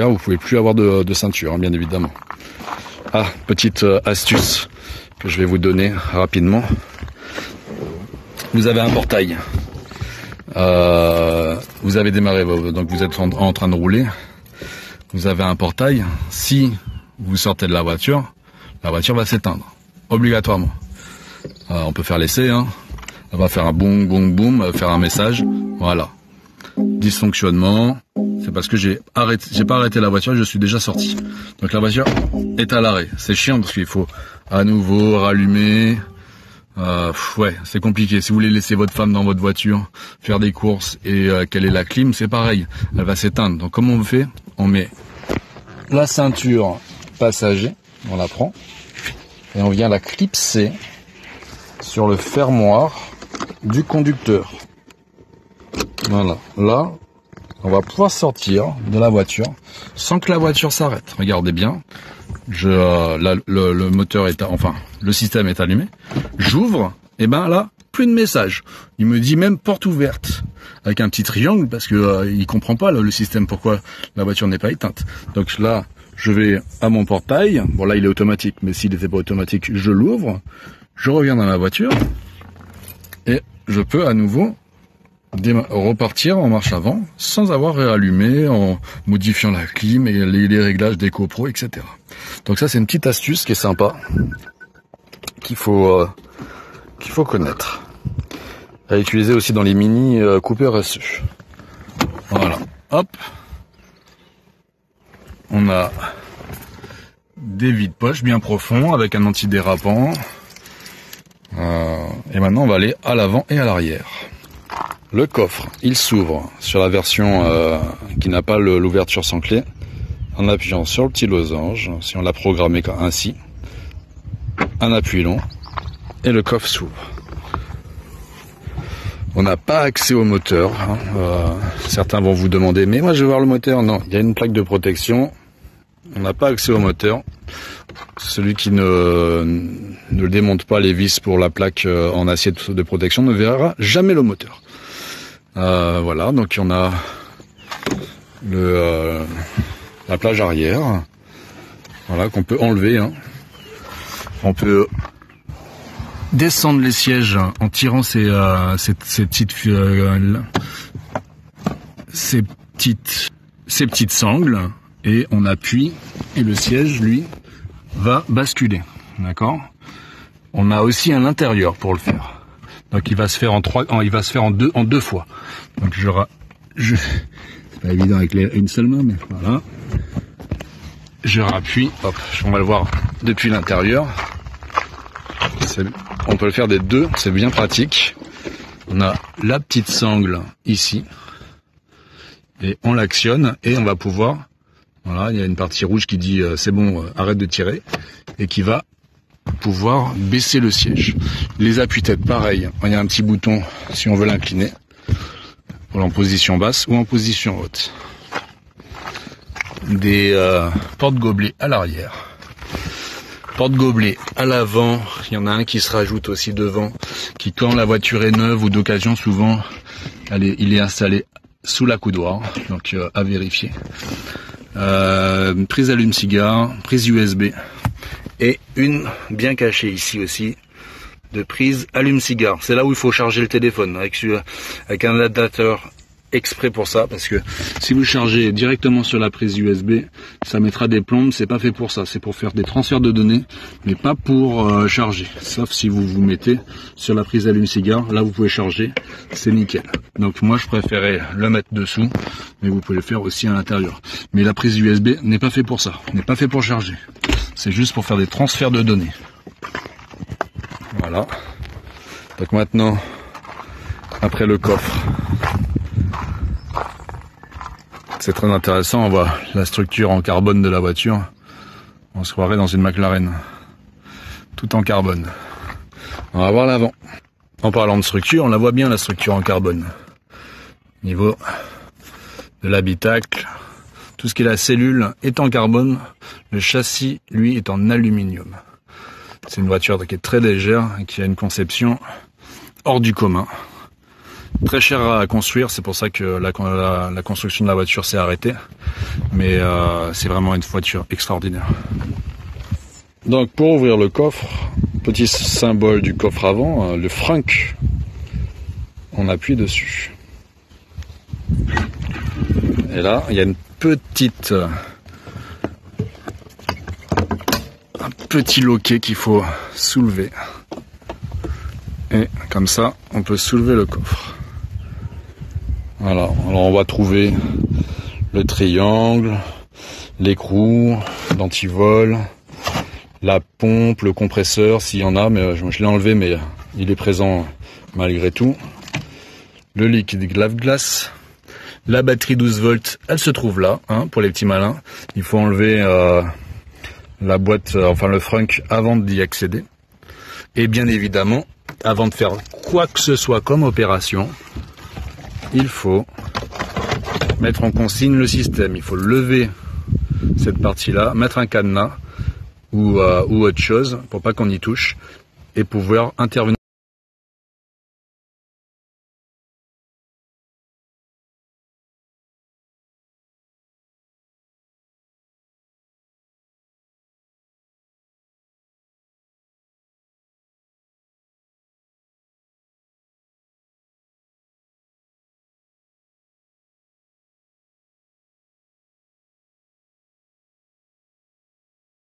Vous pouvez plus avoir de ceinture, hein, bien évidemment. Ah, petite astuce que je vais vous donner rapidement. Vous avez un portail. Vous avez démarré, donc vous êtes en train de rouler. Vous avez un portail. Si vous sortez de la voiture va s'éteindre, obligatoirement. On peut faire l'essai, hein. Elle va faire un boum, boum, boum, faire un message. Voilà. Dysfonctionnement. C'est parce que j'ai pas arrêté la voiture, je suis déjà sorti. Donc la voiture est à l'arrêt. C'est chiant parce qu'il faut à nouveau rallumer. Ouais, c'est compliqué. Si vous voulez laisser votre femme dans votre voiture, faire des courses et qu'elle ait la clim, c'est pareil. Elle va s'éteindre. Donc comment on fait? On met la ceinture passager, on la prend et on vient la clipser sur le fermoir du conducteur. Voilà. Là, on va pouvoir sortir de la voiture sans que la voiture s'arrête. Regardez bien. Le moteur est, le système est allumé. J'ouvre, et ben là, plus de message. Il me dit même porte ouverte avec un petit triangle parce que il comprend pas le système pourquoi la voiture n'est pas éteinte. Donc là, je vais à mon portail. Bon là, il est automatique, mais s'il n'était pas automatique, je l'ouvre. Je reviens dans ma voiture et je peux à nouveau repartir en marche avant sans avoir réallumé, en modifiant la clim et les réglages d'EcoPro, etc. Donc ça c'est une petite astuce qui est sympa, qu'il faut connaître. À utiliser aussi dans les mini Cooper SE. Voilà, hop. On a des vides-poches bien profonds avec un antidérapant. Et maintenant on va aller à l'avant et à l'arrière. Le coffre, il s'ouvre sur la version qui n'a pas l'ouverture sans clé, en appuyant sur le petit losange, si on l'a programmé ainsi, un appui long, et le coffre s'ouvre. On n'a pas accès au moteur. Certains vont vous demander, mais moi je veux voir le moteur. Non, il y a une plaque de protection. On n'a pas accès au moteur. Celui qui ne démonte pas les vis pour la plaque en acier de protection ne verra jamais le moteur. Voilà, donc on a la plage arrière, voilà, qu'on peut enlever. Hein. On peut descendre les sièges en tirant ces petites sangles et on appuie et le siège lui va basculer. D'accord. On a aussi un intérieur pour le faire. Donc il va se faire en deux fois. Donc c'est pas évident avec une seule main, mais voilà. Je rappuie, hop, on va le voir depuis l'intérieur. On peut le faire des deux, c'est bien pratique. On a la petite sangle ici. Et on l'actionne et on va pouvoir, voilà, il y a une partie rouge qui dit c'est bon, arrête de tirer. Et qui va pouvoir baisser le siège. Les appuis-têtes, pareil. Il y a un petit bouton si on veut l'incliner. En position basse ou en position haute. Des porte-gobelets à l'arrière. Porte-gobelets à l'avant. Il y en a un qui se rajoute aussi devant. Qui, quand la voiture est neuve ou d'occasion, souvent, il est installé sous la coudoir. Donc à vérifier. Prise allume-cigare. Prise USB. Et une bien cachée ici aussi de prise allume-cigare. C'est là où il faut charger le téléphone avec un adaptateur exprès pour ça, parce que si vous chargez directement sur la prise USB, ça mettra des plombes. C'est pas fait pour ça, c'est pour faire des transferts de données, mais pas pour charger. Sauf si vous vous mettez sur la prise allume-cigare, là vous pouvez charger, c'est nickel. Donc moi je préférais le mettre dessous, mais vous pouvez le faire aussi à l'intérieur. Mais la prise USB n'est pas fait pour ça, n'est pas fait pour charger. C'est juste pour faire des transferts de données. Voilà. Donc maintenant, après le coffre, c'est très intéressant. On voit la structure en carbone de la voiture. On se croirait dans une McLaren. Tout en carbone. On va voir l'avant. En parlant de structure, on la voit bien la structure en carbone. Niveau de l'habitacle. Tout ce qui est la cellule est en carbone. Le châssis, lui, est en aluminium. C'est une voiture qui est très légère et qui a une conception hors du commun. Très cher à construire, c'est pour ça que la construction de la voiture s'est arrêtée. Mais c'est vraiment une voiture extraordinaire. Donc pour ouvrir le coffre, petit symbole du coffre avant, le Frank. On appuie dessus. Et là, il y a un petit loquet qu'il faut soulever. Et comme ça, on peut soulever le coffre. Voilà, alors on va trouver le triangle, l'écrou, l'antivol, la pompe, le compresseur, s'il y en a, mais je l'ai enlevé, mais il est présent malgré tout. Le liquide lave-glace, la batterie 12 volts, elle se trouve là, hein, pour les petits malins. Il faut enlever la boîte, enfin le frunk, avant d'y accéder. Et bien évidemment, avant de faire quoi que ce soit comme opération, il faut mettre en consigne le système. Il faut lever cette partie-là, mettre un cadenas ou autre chose pour pas qu'on y touche et pouvoir intervenir.